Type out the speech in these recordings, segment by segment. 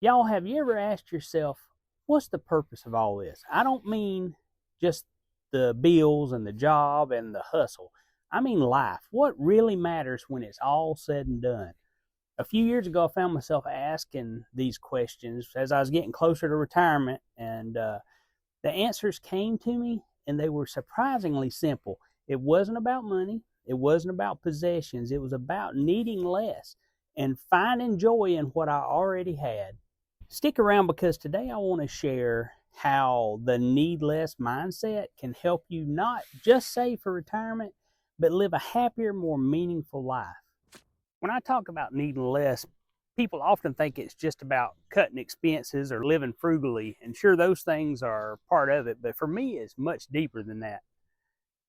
Y'all, have you ever asked yourself, what's the purpose of all this? I don't mean just the bills and the job and the hustle. I mean life. What really matters when it's all said and done? A few years ago, I found myself asking these questions as I was getting closer to retirement, and the answers came to me, and they were surprisingly simple. It wasn't about money, it wasn't about possessions, it was about needing less and finding joy in what I already had. Stick around because today I want to share how the need less mindset can help you not just save for retirement, but live a happier, more meaningful life. When I talk about needing less, people often think it's just about cutting expenses or living frugally. And sure, those things are part of it, but for me, it's much deeper than that.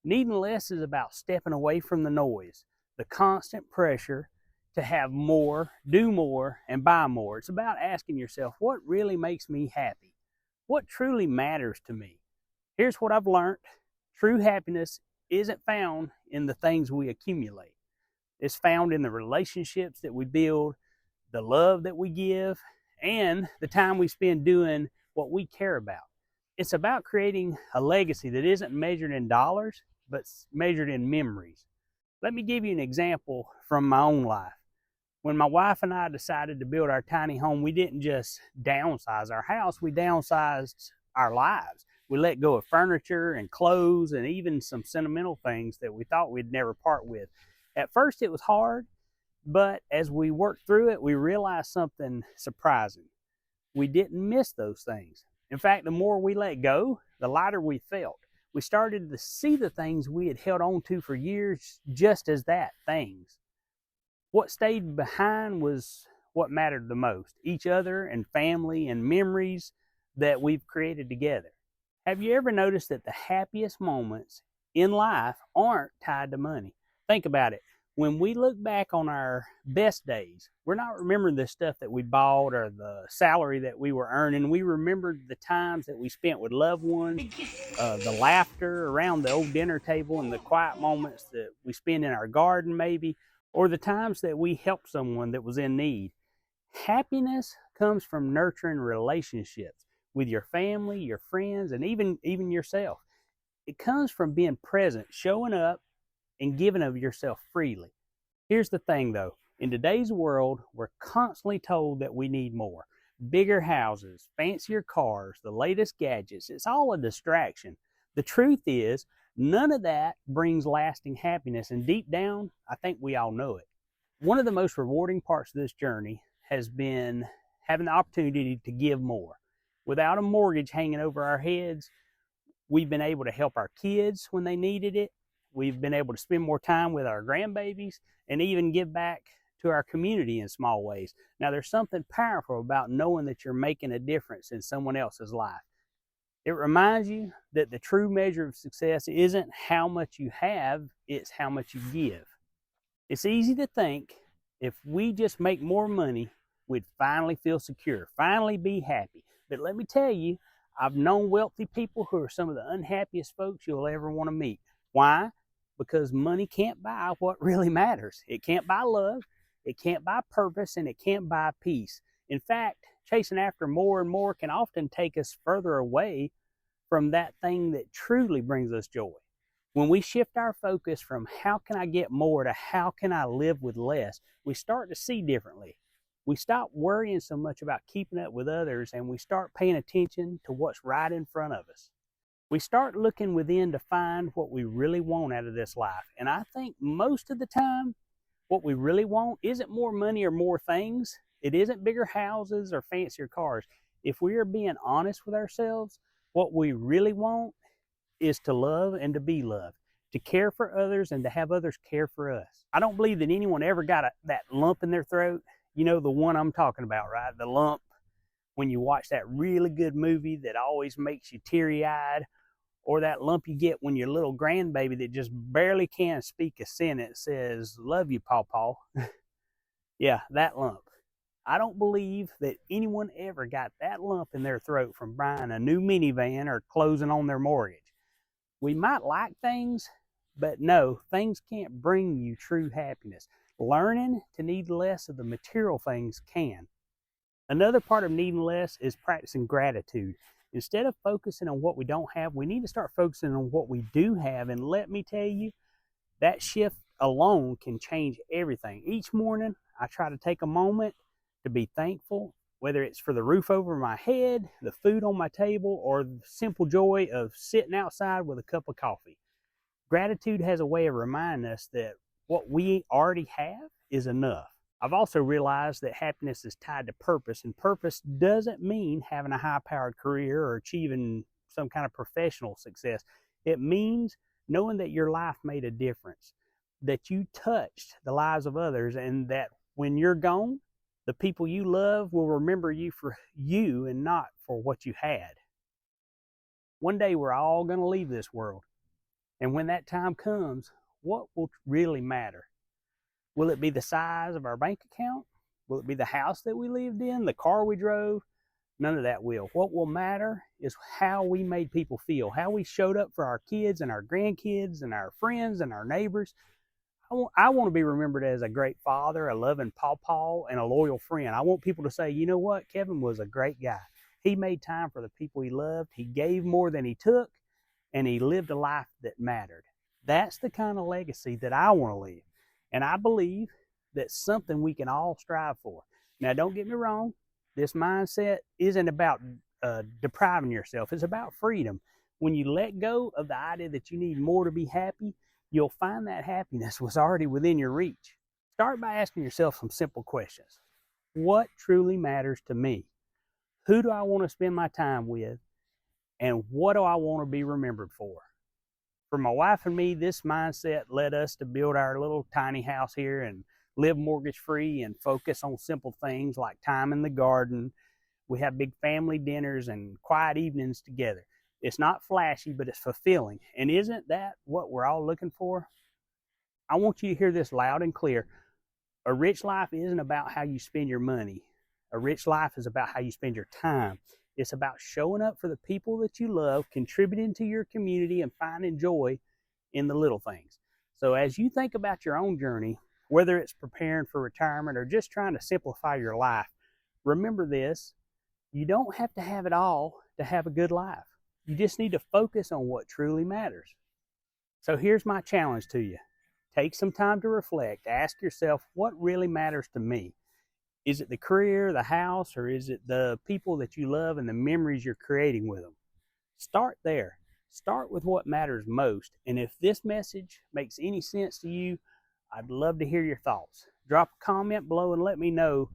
Needing less is about stepping away from the noise, the constant pressure to have more, do more, and buy more. It's about asking yourself, what really makes me happy? What truly matters to me? Here's what I've learned: true happiness isn't found in the things we accumulate, it's found in the relationships that we build, the love that we give, and the time we spend doing what we care about. It's about creating a legacy that isn't measured in dollars, but measured in memories. Let me give you an example from my own life. When my wife and I decided to build our tiny home, we didn't just downsize our house, we downsized our lives. We let go of furniture and clothes and even some sentimental things that we thought we'd never part with. At first, it was hard, but as we worked through it, we realized something surprising. We didn't miss those things. In fact, the more we let go, the lighter we felt. We started to see the things we had held on to for years just as that, things. What stayed behind was what mattered the most: each other and family and memories that we've created together. Have you ever noticed that the happiest moments in life aren't tied to money? Think about it. When we look back on our best days, we're not remembering the stuff that we bought or the salary that we were earning. We remember the times that we spent with loved ones, the laughter around the old dinner table, and the quiet moments that we spend in our garden, maybe, or the times that we helped someone that was in need. Happiness comes from nurturing relationships with your family, your friends, and even yourself. It comes from being present, showing up, and giving of yourself freely. Here's the thing though: in today's world, we're constantly told that we need more. Bigger houses, fancier cars, the latest gadgets. It's all a distraction. The truth is, none of that brings lasting happiness, and deep down, I think we all know it. One of the most rewarding parts of this journey has been having the opportunity to give more. Without a mortgage hanging over our heads, we've been able to help our kids when they needed it. We've been able to spend more time with our grandbabies and even give back to our community in small ways. Now, there's something powerful about knowing that you're making a difference in someone else's life. It reminds you that the true measure of success isn't how much you have, it's how much you give. It's easy to think if we just make more money, we'd finally feel secure, finally be happy. But let me tell you, I've known wealthy people who are some of the unhappiest folks you'll ever want to meet. Why? Because money can't buy what really matters. It can't buy love, it can't buy purpose, and it can't buy peace. In fact, chasing after more and more can often take us further away from that thing that truly brings us joy. When we shift our focus from how can I get more to how can I live with less, we start to see differently. We stop worrying so much about keeping up with others, and we start paying attention to what's right in front of us. We start looking within to find what we really want out of this life. And I think most of the time, what we really want isn't more money or more things. It isn't bigger houses or fancier cars. If we are being honest with ourselves, what we really want is to love and to be loved, to care for others and to have others care for us. I don't believe that anyone ever got that lump in their throat. You know the one I'm talking about, right? The lump when you watch that really good movie that always makes you teary-eyed, or that lump you get when your little grandbaby that just barely can speak a sentence says, "Love you, Paw." Yeah, that lump. I don't believe that anyone ever got that lump in their throat from buying a new minivan or closing on their mortgage. We might like things, but no, things can't bring you true happiness. Learning to need less of the material things can. Another part of needing less is practicing gratitude. Instead of focusing on what we don't have, we need to start focusing on what we do have. And let me tell you, that shift alone can change everything. Each morning, I try to take a moment to be thankful, whether it's for the roof over my head, the food on my table, or the simple joy of sitting outside with a cup of coffee. Gratitude has a way of reminding us that what we already have is enough. I've also realized that happiness is tied to purpose, and purpose doesn't mean having a high-powered career or achieving some kind of professional success. It means knowing that your life made a difference, that you touched the lives of others, and that when you're gone, the people you love will remember you for you and not for what you had. One day we're all going to leave this world, and when that time comes, what will really matter? Will it be the size of our bank account? Will it be the house that we lived in, the car we drove? None of that will. What will matter is how we made people feel, how we showed up for our kids and our grandkids and our friends and our neighbors. I want to be remembered as a great father, a loving pawpaw, and a loyal friend. I want people to say, you know what, Kevin was a great guy. He made time for the people he loved. He gave more than he took, and he lived a life that mattered. That's the kind of legacy that I want to leave. And I believe that's something we can all strive for. Now, don't get me wrong. This mindset isn't about depriving yourself. It's about freedom. When you let go of the idea that you need more to be happy, you'll find that happiness was already within your reach. Start by asking yourself some simple questions. What truly matters to me? Who do I want to spend my time with? And what do I want to be remembered for? For my wife and me, this mindset led us to build our little tiny house here and live mortgage free and focus on simple things like time in the garden. We have big family dinners and quiet evenings together. It's not flashy, but it's fulfilling. And isn't that what we're all looking for? I want you to hear this loud and clear. A rich life isn't about how you spend your money. A rich life is about how you spend your time. It's about showing up for the people that you love, contributing to your community, and finding joy in the little things. So as you think about your own journey, whether it's preparing for retirement or just trying to simplify your life, remember this: you don't have to have it all to have a good life. You just need to focus on what truly matters. So here's my challenge to you. Take some time to reflect. Ask yourself, what really matters to me? Is it the career, the house, or is it the people that you love and the memories you're creating with them? Start there. Start with what matters most. And if this message makes any sense to you, I'd love to hear your thoughts. Drop a comment below and let me know,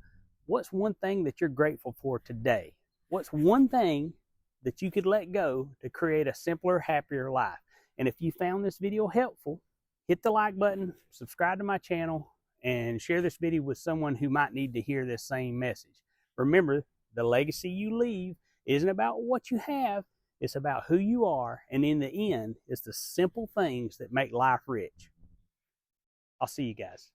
what's one thing that you're grateful for today? What's one thing that you could let go to create a simpler, happier life? And if you found this video helpful, hit the like button, subscribe to my channel, and share this video with someone who might need to hear this same message. Remember, the legacy you leave isn't about what you have, it's about who you are, and in the end, it's the simple things that make life rich. I'll see you guys.